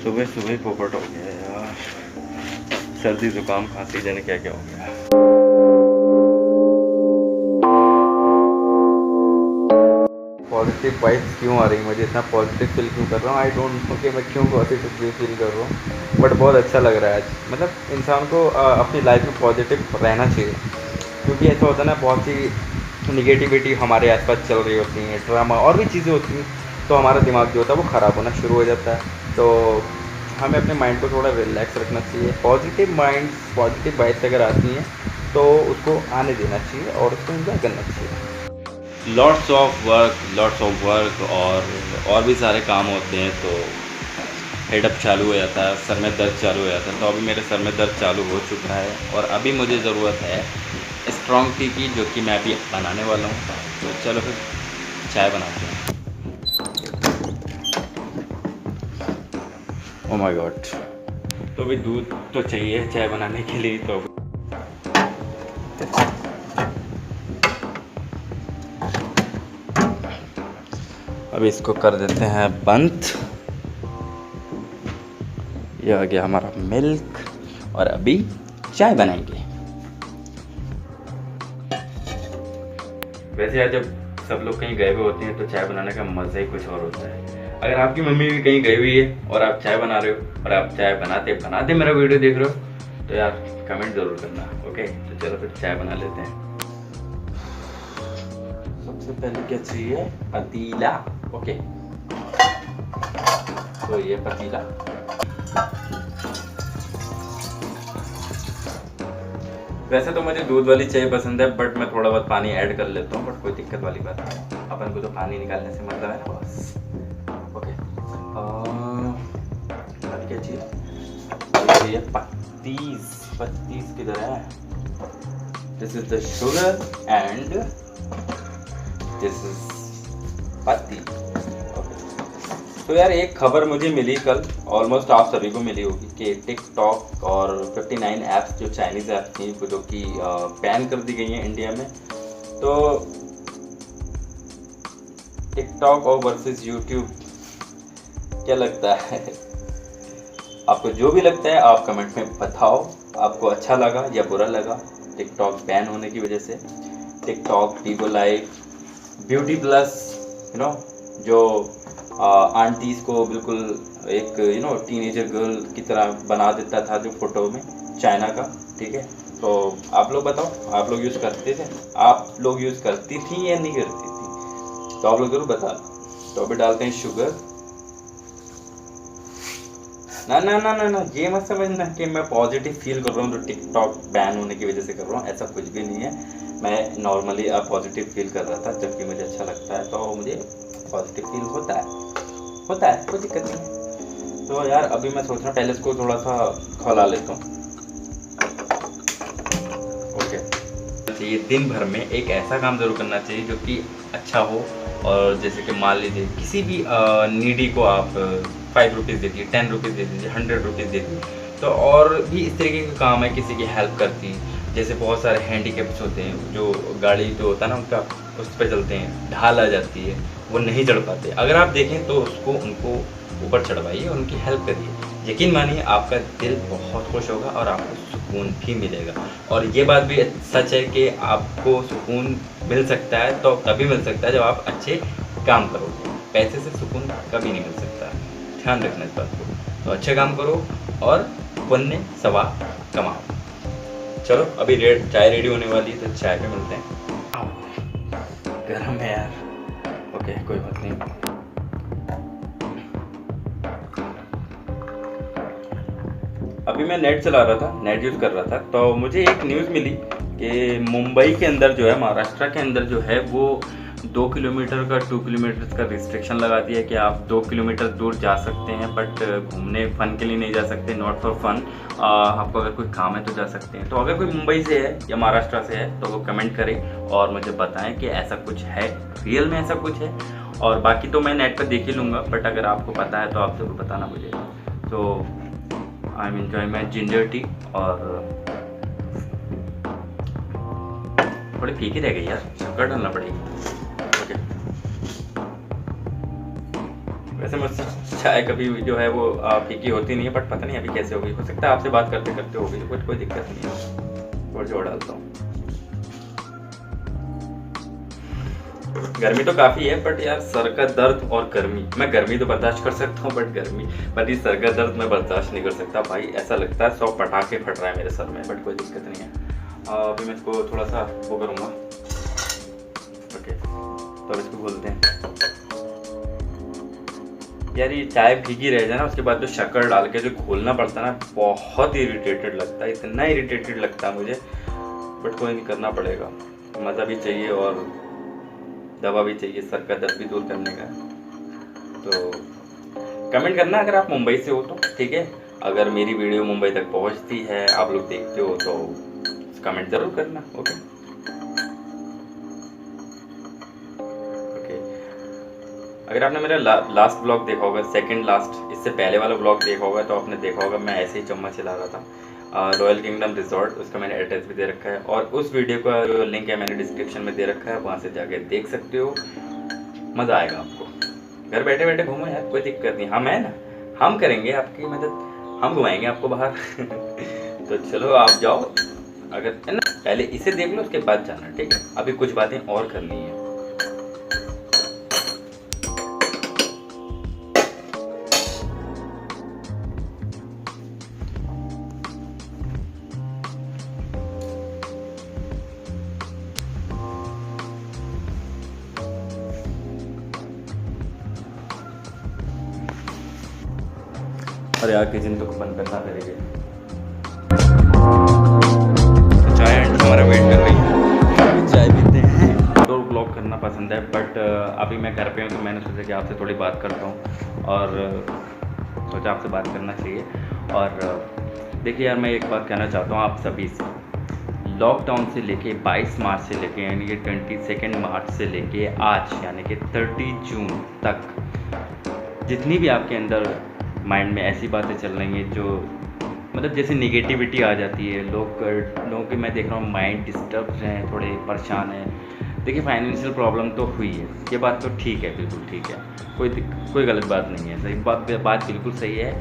सुबह सुबह पोपट हो गया यार, सर्दी जुकाम खांसी जाने क्या क्या हो गया। पॉजिटिव वाइब्स क्यों आ रही, मुझे इतना पॉजिटिव फील क्यों कर रहा हूँ, आई डोंट नो कि मैं क्यों पॉजिटिव फील कर रहा हूँ, बट बहुत अच्छा लग रहा है आज। मतलब इंसान को अपनी लाइफ में पॉजिटिव रहना चाहिए, क्योंकि ऐसा होता है ना, बहुत सी निगेटिविटी हमारे आसपास चल रही होती हैं, ड्रामा और भी चीज़ें होती हैं, तो हमारा दिमाग जो होता है वो ख़राब होना शुरू हो जाता है। तो हमें अपने माइंड को थोड़ा रिलैक्स रखना चाहिए। पॉजिटिव माइंड्स, पॉजिटिव वाइब्स अगर आती हैं तो उसको आने देना चाहिए और उसको एंजॉय करना चाहिए। लॉट्स ऑफ वर्क और भी सारे काम होते हैं, तो हेडअप चालू हो जाता है, सर में दर्द चालू हो जाता है। तो अभी मेरे सर में दर्द चालू हो चुका है और अभी मुझे ज़रूरत है स्ट्रॉन्ग टी की, जो कि मैं अभी बनाने वाला हूँ। तो चलो फिर चाय बनाते हैं। ओह माय गॉड, तो अभी दूध तो चाहिए चाय बनाने के लिए, तो अभी इसको कर देते हैं बंद। ये आ गया हमारा मिल्क और अभी चाय बनाएंगे। वैसे यार जब सब लोग कहीं गए हुए होते हैं तो चाय बनाने का मज़ा ही कुछ और होता है। अगर आपकी मम्मी भी कहीं गई हुई है और आप चाय बना रहे हो और आप चाय बनाते बनाते मेरा वीडियो देख रहे हो, तो यार कमेंट ज़रूर करना। ओके, तो चलो फिर चाय बना लेते हैं। सबसे पहले क्या चाहिए, पतीला। ओके, तो ये पतीला, वैसे तो मुझे दूध वाली चाय पसंद है, बट मैं थोड़ा बहुत पानी ऐड कर लेता हूँ, बट कोई दिक्कत वाली बात नहीं, अपन को तो पानी निकालने से मतलब है ना बस। ओके, अब क्या चाहिए, ये पत्तीस किधर है, this is the sugar and this is पत्ती। तो यार एक खबर मुझे मिली कल, ऑलमोस्ट आप सभी को मिली होगी, कि टिकटॉक और 59 ऐप्स जो चाइनीज़ ऐप्स थी जो कि बैन कर दी गई हैं इंडिया में। तो टिकटॉक और वर्सेस यूट्यूब, क्या लगता है आपको? जो भी लगता है आप कमेंट में बताओ, आपको अच्छा लगा या बुरा लगा टिकटॉक बैन होने की वजह से। TikTok, Vivo live, beauty plus, जो आंटीज़ को बिल्कुल एक टीनेजर गर्ल की तरह बना देता था जो फोटो में, चाइना का। ठीक है, तो आप लोग बताओ, आप लोग यूज़ करते थे, आप लोग यूज़ करती थी या नहीं करती थी? तो आप लोग जरूर बता। तो अभी डालते हैं शुगर। ना ना ना ना ना, ये मत समझना कि मैं पॉजिटिव फील कर रहा हूँ तो टिकटॉक बैन होने की वजह से कर रहा हूँ, ऐसा कुछ भी नहीं है। मैं नॉर्मली पॉजिटिव फील कर रहा था, जबकि मुझे अच्छा लगता है तो मुझे पॉजिटिव फील होता है, कोई दिक्कत नहीं है। तो यार अभी मैं सोच रहा हूँ पहले इसको थोड़ा सा खौला लेता हूँ। ओके, तो ये दिन भर में एक ऐसा काम ज़रूर करना चाहिए जो कि अच्छा हो, और जैसे कि मान लीजिए किसी भी नीडी को आप 5 रुपीज़ दे दीजिए, 10 रुपीज़ दे दीजिए, 100 रुपीज़ दे दीजिए। तो और भी इस तरीके का काम है, किसी की हेल्प करती, जैसे बहुत सारे हैंडीकैप्स होते हैं जो गाड़ी जो होता है ना उनका, उस पर चलते हैं, ढाल आ जाती है, वो नहीं चढ़ पाते। अगर आप देखें तो उसको उनको ऊपर चढ़वाइए, उनकी हेल्प करिए। यकीन मानिए आपका दिल बहुत खुश होगा और आपको सुकून भी मिलेगा। और ये बात भी सच है कि आपको सुकून मिल सकता है तो तभी मिल सकता है जब आप अच्छे काम करोगे। पैसे से सुकून कभी नहीं मिल सकता, ध्यान रखना इस बात को। तो अच्छे काम करो और पुण्य सवाब कमाओ। चलो अभी चाय रेडी होने वाली है, तो चाय पे मिलते हैं। गरम है यार, ओके कोई बात नहीं। अभी मैं नेट चला रहा था, नेट यूज़ कर रहा था, तो मुझे एक न्यूज़ मिली कि मुंबई के अंदर जो है, महाराष्ट्र के अंदर जो है, वो 2 किलोमीटर का 2 किलोमीटर का रिस्ट्रिक्शन लगा दिया है कि आप 2 किलोमीटर दूर जा सकते हैं, बट घूमने फ़न के लिए नहीं जा सकते, नॉट फॉर फन। आपको अगर कोई काम है तो जा सकते हैं। तो अगर कोई मुंबई से है या महाराष्ट्र से है तो वो कमेंट करें और मुझे बताएं कि ऐसा कुछ है, रियल में ऐसा कुछ है। और बाकी तो मैं नेट पर देख ही लूँगा, बट अगर आपको पता है तो आप ज़रूर बताना मुझे। तो I am enjoying my ginger tea, और थोड़ी फीकी रह गई यार, शक्कर डालना पड़ेगी। ओके, वैसे मुझसे चाय कभी जो है वो फीकी होती नहीं है, बट पता नहीं अभी कैसे होगी, हो सकता है आपसे बात करते करते होगी, बट कोई दिक्कत नहीं है। और जोड़ डालता हूँ। गर्मी तो काफ़ी है, बट यार सर का दर्द और गर्मी, मैं गर्मी तो बर्दाश्त कर सकता हूँ बट ये सर का दर्द मैं बर्दाश्त नहीं कर सकता भाई। ऐसा लगता है 100 पटाखे फट रहा है मेरे सर में, बट कोई दिक्कत नहीं है। अभी मैं इसको थोड़ा सा वो करूँगा। ओके, तो अब इसको खोलते हैं। यार ये चाय भीगी रह जाए ना, उसके बाद जो शक्कर डाल के जो घोलना पड़ता है ना, बहुत इरिटेटेड लगता है, इतना इरिटेटेड लगता है मुझे, बट कोई नहीं, करना पड़ेगा। मज़ा भी चाहिए और दवा भी चाहिए सर का दर्द भी दूर करने का। तो कमेंट करना अगर आप मुंबई से हो तो, ठीक है। अगर मेरी वीडियो मुंबई तक पहुंचती है, आप लोग देखते हो, तो कमेंट ज़रूर करना। Okay okay. अगर आपने मेरा लास्ट ब्लॉग देखा होगा, सेकंड लास्ट, इससे पहले वाला ब्लॉग देखा होगा, तो आपने देखा होगा मैं ऐसे ही चम्मच चला रहा था रॉयल किंगडम रिजॉर्ट, उसका मैंने एड्रेस भी दे रखा है, और उस वीडियो का जो लिंक है मैंने डिस्क्रिप्शन में दे रखा है, वहाँ से जाके देख सकते हो। मज़ा आएगा आपको, घर बैठे बैठे घूमो यार, कोई दिक्कत नहीं, हम है ना, हम करेंगे आपकी मदद, हम घुमाएंगे आपको बाहर। तो चलो आप जाओ, अगर है ना, पहले इसे देख लो, उसके बाद जाना, ठीक है। अभी कुछ बातें और करनी है। अरे यार किचन तो बंद करना पड़ेगा। चाय हमारा वेट कर रही है, चाय पीते हैं। आउटडोर ब्लॉग करना पसंद है, बट अभी मैं घर पे हूँ, तो मैंने सोचा कि आपसे थोड़ी बात करता हूँ, और सोचा आपसे बात करना चाहिए। और देखिए यार, मैं एक बात कहना चाहता हूँ आप सभी से। लॉकडाउन से लेके 22 मार्च से लेके, यानी कि 22 मार्च से लेके आज, यानी कि 30 जून तक, जितनी भी आपके अंदर माइंड में ऐसी बातें चल रही हैं जो मतलब जैसे नेगेटिविटी आ जाती है, लोगों के, मैं देख रहा हूँ माइंड डिस्टर्ब हैं, थोड़े परेशान हैं। देखिए फाइनेंशियल प्रॉब्लम तो हुई है, ये बात तो ठीक है, बिल्कुल ठीक है, कोई गलत बात नहीं है, सही बात बिल्कुल सही है।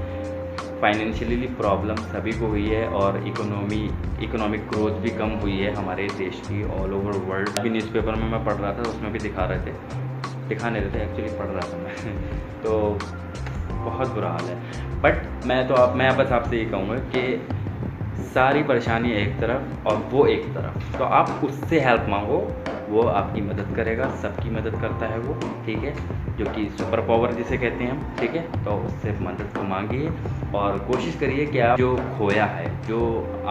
फाइनेंशियली प्रॉब्लम सभी को हुई है, और इकोनॉमिक ग्रोथ भी कम हुई है हमारे देश की, ऑल ओवर वर्ल्ड। अभी न्यूज़पेपर में मैं पढ़ रहा था, उसमें भी दिखा नहीं रहे थे, एक्चुअली पढ़ रहा था मैं। तो बहुत बुरा हाल है, बट मैं बस आपसे ये कहूँगा कि सारी परेशानी एक तरफ और वो एक तरफ, तो आप उससे हेल्प मांगो, वो आपकी मदद करेगा, सबकी मदद करता है वो, ठीक है, जो कि सुपर पावर जिसे कहते हैं हम, ठीक है। तो उससे मदद को मांगिए, और कोशिश करिए कि आप जो खोया है, जो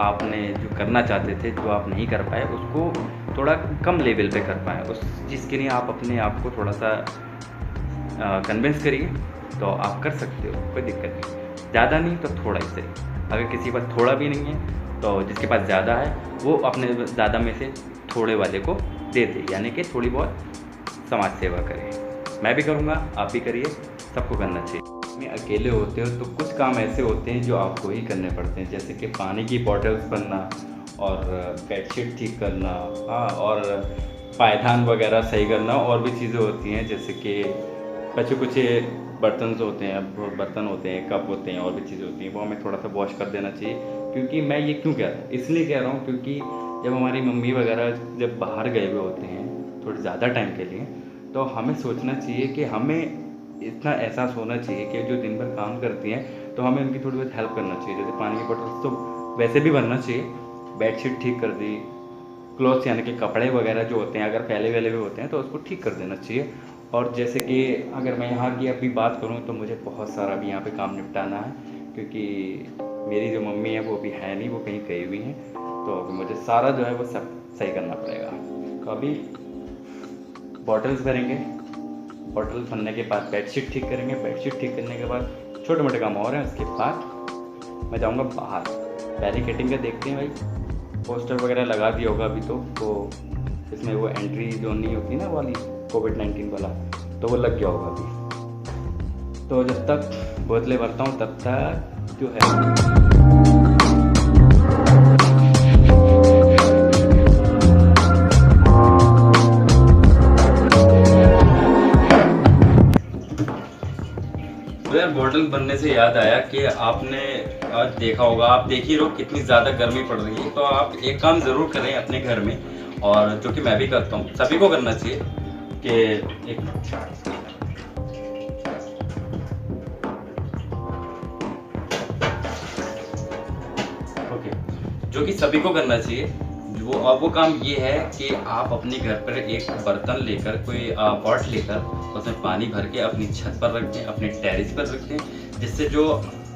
आपने जो करना चाहते थे, जो आप नहीं कर पाए, उसको थोड़ा कम लेवल पे कर पाए, उस चीज़ के लिए आप अपने आप को थोड़ा सा कन्विंस करिए, तो आप कर सकते हो, कोई दिक्कत नहीं। ज़्यादा नहीं तो थोड़ा ही सही। अगर किसी के पास थोड़ा भी नहीं है, तो जिसके पास ज़्यादा है वो अपने ज़्यादा में से थोड़े वाले को दे दे, यानी कि थोड़ी बहुत समाज सेवा करें। मैं भी करूँगा, आप भी करिए, सबको करना चाहिए। में अकेले होते हो तो कुछ काम ऐसे होते हैं जो आपको ही करने पड़ते हैं, जैसे कि पानी की बॉटल्स भरना, और बेडशीट ठीक करना, हाँ, और पायदान वगैरह सही करना, और भी चीज़ें होती हैं, जैसे कि कुछ बर्तन होते हैं, कप होते हैं, और भी चीज़ें होती हैं, वो हमें थोड़ा सा वॉश कर देना चाहिए। क्योंकि मैं ये क्यों कह रहा हूँ, इसलिए कह रहा हूँ क्योंकि जब हमारी मम्मी वगैरह जब बाहर गए हुए होते हैं थोड़े ज़्यादा टाइम के लिए, तो हमें सोचना चाहिए कि हमें इतना एहसास होना चाहिए कि जो दिन भर काम करती हैं, तो हमें उनकी थोड़ी बहुत हेल्प करना चाहिए। जैसे पानी की बोतल तो वैसे भी भरना चाहिए, बेडशीट ठीक कर दी, क्लॉथ्स यानी कि कपड़े वगैरह जो होते हैं अगर फैले वैले हुए होते हैं तो उसको ठीक कर देना चाहिए। और जैसे कि अगर मैं यहाँ की अभी बात करूँ तो मुझे बहुत सारा अभी यहाँ पे काम निपटाना है, क्योंकि मेरी जो मम्मी है वो अभी है नहीं, वो कहीं गई हुई हैं, तो अभी मुझे सारा जो है वो सब सही करना पड़ेगा। तो अभी बॉटल्स भरेंगे, बॉटल भरने के बाद बेडशीट ठीक करेंगे, बेडशीट ठीक करने के बाद छोटे मोटे काम और हैं, उसके बाद मैं जाऊँगा बाहर। बैरिकेटिंग का देखते हैं भाई, पोस्टर वगैरह लगा दिया होगा अभी तो इसमें वो एंट्री जो नहीं होती ना वाली कोविड-19 वाला, तो वो लग गया होगा अभी। तो जब तक बोतलें भरता हूँ तब तक जो है बॉटल बनने से याद आया कि आपने आज देखा होगा, आप देख ही रहो कितनी ज़्यादा गर्मी पड़ रही है, तो आप एक काम ज़रूर करें अपने घर में, और जो कि मैं भी करता हूँ, सभी को करना चाहिए कि एक जो कि सभी को करना चाहिए। वो काम ये है कि आप अपने घर पर एक बर्तन लेकर, कोई पॉट लेकर उसमें पानी भर के अपनी छत पर रख दें, अपने टेरेस पर रख दें, जिससे जो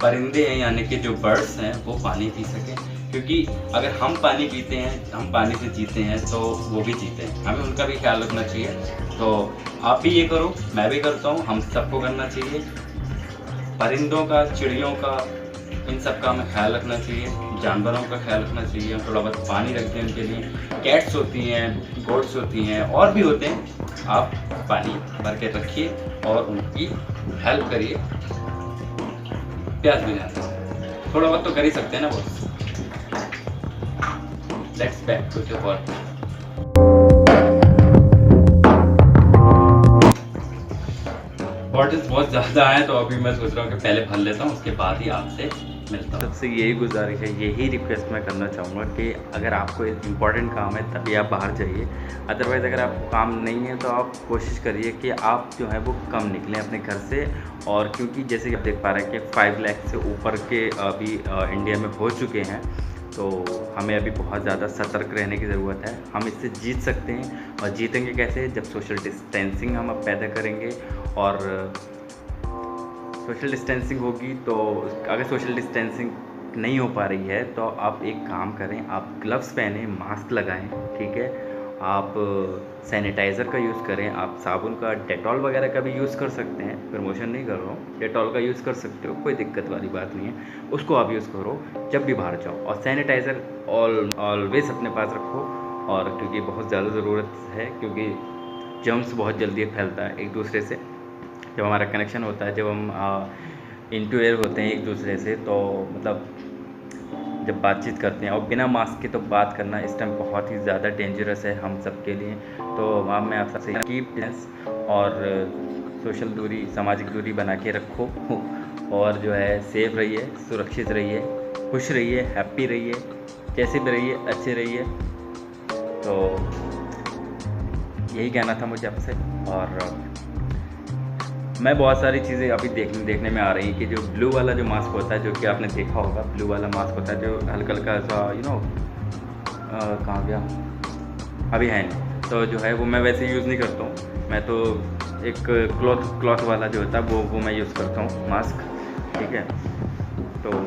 परिंदे हैं यानी कि जो बर्ड्स हैं वो पानी पी सकें। क्योंकि अगर हम पानी पीते हैं, हम पानी से जीते हैं, तो वो भी जीते हैं, हमें उनका भी ख्याल रखना चाहिए। तो आप भी ये करो, मैं भी करता हूँ, हम सबको करना चाहिए। परिंदों का, चिड़ियों का, इन सब का हमें ख्याल रखना चाहिए, जानवरों का ख्याल रखना चाहिए। थोड़ा बहुत पानी रखते हैं उनके लिए, कैट्स होती हैं, गोट्स होती हैं, और भी होते हैं। आप पानी भर के रखिए और उनकी हेल्प करिए, प्यास भी जाना थोड़ा बहुत तो कर ही सकते हैं ना वो। Let's back to the work. Bottles बहुत ज़्यादा आए, तो अभी मैं सोच रहा हूँ कि पहले भर लेता हूँ, उसके बाद ही आपसे मिलता हूँ। सबसे यही गुजारिश है, यही रिक्वेस्ट मैं करना चाहूँगा कि अगर आपको एक इम्पॉर्टेंट काम है तभी आप बाहर जाइए, अदरवाइज़ अगर आपको काम नहीं है तो आप कोशिश करिए कि आप जो है वो कम निकलें अपने घर से। और क्योंकि जैसे कि आप देख पा रहे हैं कि 5 लाख से ऊपर के अभी इंडिया में हो चुके हैं, तो हमें अभी बहुत ज़्यादा सतर्क रहने की ज़रूरत है। हम इससे जीत सकते हैं, और जीतेंगे कैसे? जब सोशल डिस्टेंसिंग हम अब पैदा करेंगे। और सोशल डिस्टेंसिंग होगी, तो अगर सोशल डिस्टेंसिंग नहीं हो पा रही है तो आप एक काम करें, आप ग्लव्स पहनें, मास्क लगाएं, ठीक है? आप सैनिटाइज़र का यूज़ करें, आप साबुन का, डेटॉल वगैरह का भी यूज़ कर सकते हैं, प्रमोशन नहीं कर रहा हूँ, डेटॉल का यूज़ कर सकते हो, कोई दिक्कत वाली बात नहीं है, उसको आप यूज़ करो जब भी बाहर जाओ। और सैनिटाइज़र ऑलवेज़ अपने पास रखो, और क्योंकि बहुत ज़्यादा ज़रूरत है, क्योंकि जर्म्स बहुत जल्दी फैलता है एक दूसरे से जब हमारा कनेक्शन होता है, जब हम इनटू एयर होते हैं एक दूसरे से, तो मतलब जब बातचीत करते हैं और बिना मास्क के तो बात करना इस टाइम बहुत ही ज़्यादा डेंजरस है हम सब के लिए। तो मैं आप सबसे कीप डिस्टेंस और सोशल दूरी, सामाजिक दूरी बना के रखो, और जो है सेफ रहिए, सुरक्षित रहिए, खुश रहिए, हैप्पी रहिए, जैसे भी रहिए अच्छे रहिए। तो यही कहना था मुझे आपसे। और मैं बहुत सारी चीज़ें अभी देखने में आ रही हैं कि जो ब्लू वाला जो मास्क होता है, जो कि आपने देखा होगा, ब्लू वाला मास्क होता है जो हल्का हल्का सा कहाँ गया, अभी है नहीं, तो जो है वो मैं वैसे यूज़ नहीं करता हूँ। मैं तो एक क्लॉथ वाला जो होता है वो मैं यूज़ करता हूँ मास्क, ठीक है? तो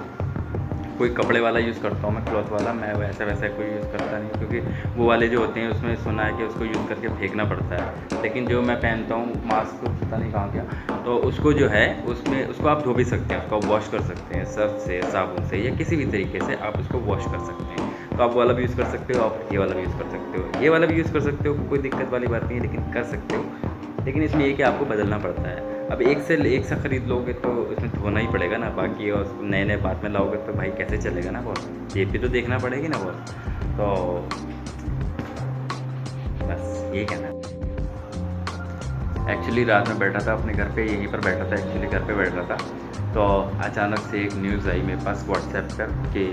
कोई कपड़े वाला यूज़ करता हूँ मैं, क्लॉथ वाला। मैं वैसा कोई यूज़ करता नहीं, क्योंकि वो वाले जो होते हैं उसमें सुना है कि उसको यूज़ करके फेंकना पड़ता है। लेकिन जो मैं पहनता हूँ मास्क, तो पता नहीं कहाँ गया, तो उसको जो है उसको आप धो भी सकते हैं, उसको वॉश कर सकते हैं सर्फ से, साबुन से, या किसी भी तरीके से आप उसको वॉश कर सकते हैं। तो आप वाला भी यूज़ कर सकते हो, आप ये वाला भी यूज़ कर सकते हो, ये वाला भी यूज़ कर सकते हो, कोई दिक्कत वाली बात नहीं है, लेकिन कर सकते हो। लेकिन इसमें ये कि आपको बदलना पड़ता है। अब एक से ख़रीद लोगे तो इसमें धोना ही पड़ेगा ना, बाकी और नए बाद में लाओगे तो भाई कैसे चलेगा ना बॉस, ये भी तो देखना पड़ेगी ना बॉस। तो बस यही कहना है। एक्चुअली रात में बैठा था अपने घर पे, यहीं पर बैठा था, एक्चुअली घर पे बैठ रहा था, तो अचानक से एक न्यूज़ आई मेरे पास व्हाट्सएप पर कि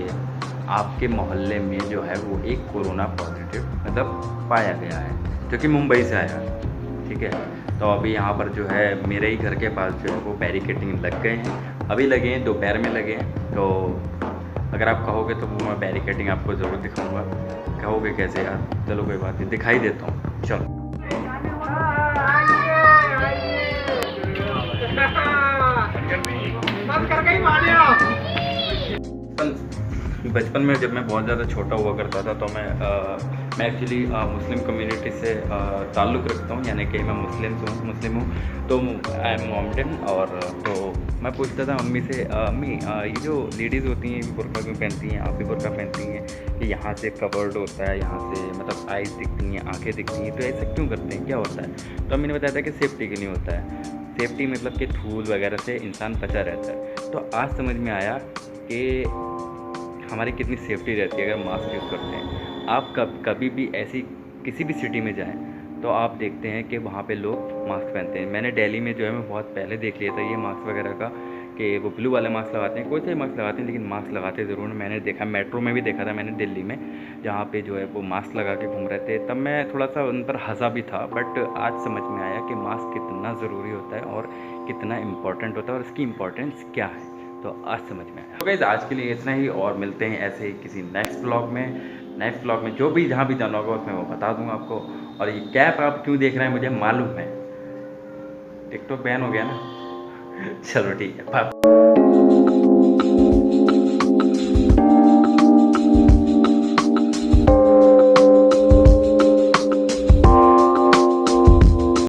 आपके मोहल्ले में जो है वो एक कोरोना पॉजिटिव मतलब पाया गया है, जो कि मुंबई से आया, ठीक है? तो अभी यहाँ पर जो है मेरे ही घर के पास जो है वो बैरिकेडिंग लग गए हैं, अभी लगे हैं, दोपहर में लगे हैं। तो अगर आप कहोगे तो वो मैं बैरिकेडिंग आपको ज़रूर दिखाऊंगा। कहोगे कैसे यार? चलो कोई बात नहीं, दिखाई देता हूँ, चलो। बचपन में जब मैं बहुत ज़्यादा छोटा हुआ करता था, तो मैं एक्चुअली मुस्लिम कम्युनिटी से ताल्लुक़ रखता हूँ, यानी कि मैं मुस्लिम हूँ, तो आई एम मोहम्मदन। और तो मैं पूछता था मम्मी से, अम्मी ये जो लेडीज़ होती हैं बुर्का क्यों पहनती हैं, आप भी बुर्का पहनती हैं, कि यहाँ से कवर्ड होता है, यहाँ से मतलब आइज़ दिखती हैं, आँखें दिखती हैं, तो ऐसा क्यों करते हैं, क्या होता है? तो अम्मी ने बताया था कि सेफ्टी के लिए होता है। सेफ्टी मतलब कि धूल वगैरह से इंसान बचा रहता है। तो आज समझ में आया कि हमारी कितनी सेफ्टी रहती है अगर मास्क यूज़ करते हैं। आप कभी भी ऐसी किसी भी सिटी में जाएं तो आप देखते हैं कि वहाँ पे लोग मास्क पहनते हैं। मैंने दिल्ली में जो है मैं बहुत पहले देख लिया था ये मास्क वगैरह का, कि वो ब्लू वाले मास्क लगाते हैं, कोई से मास्क लगाते हैं, लेकिन मास्क लगाते ज़रूर हैं। मैंने देखा, मेट्रो में भी देखा था मैंने दिल्ली में, जहाँ पे जो है वो मास्क लगा के घूम रहे थे। तब मैं थोड़ा सा उन पर हँसा भी था, बट आज समझ में आया कि मास्क कितना ज़रूरी होता है और कितना इम्पोर्टेंट होता है और इसकी इम्पोर्टेंस क्या है, तो आज समझ में आया। तो गाइस आज के लिए इतना ही, और मिलते हैं ऐसे ही किसी नेक्स्ट ब्लॉग में जो भी जहाँ भी जाना होगा उसमें वो बता दूँगा आपको। और ये कैप आप क्यों देख रहे हैं मुझे मालूम है, टिकटॉक बैन हो गया ना। चलो ठीक है, बाय।